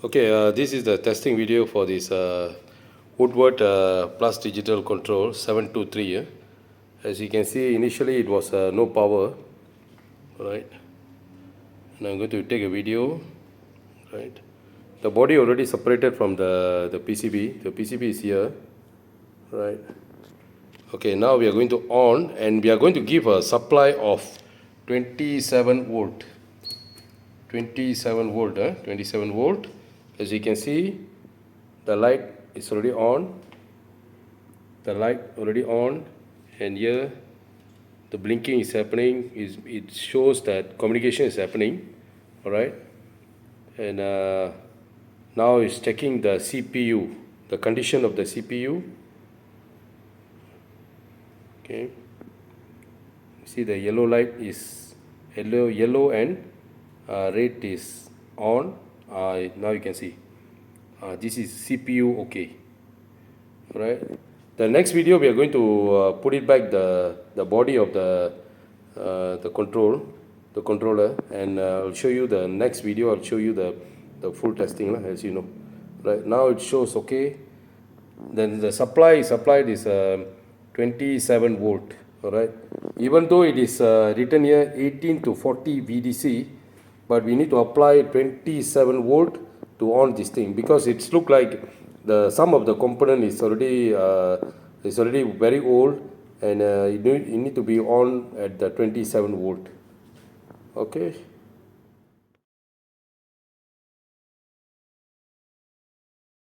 Okay, this is the testing video for this Woodward plus digital control 723. As you can see, initially it was no power, right? And I'm going to take a video, right? The body already separated from the PCB. The PCB is here, right? Okay, now we are going to on, and we are going to give a supply of 27 volt. 27 volt, 27 volt. As you can see, the light is already on. The light already on, and here the blinking is happening. It shows that communication is happening. All right, and now it's checking the CPU, the condition of the CPU. Okay, see the yellow light is yellow and red is on. Now you can see this is CPU okay. Alright, the next video we are going to put it back the body of the controller, and I'll show you the next video. I'll show you the full testing, as you know. Right now it shows okay. Then the supply is 27 volt. Alright, even though it is written here 18 to 40 VDC, but we need to apply 27 volt to on this thing, because it's look like some of the component is already very old, and it need to be on at the 27 volt. Okay.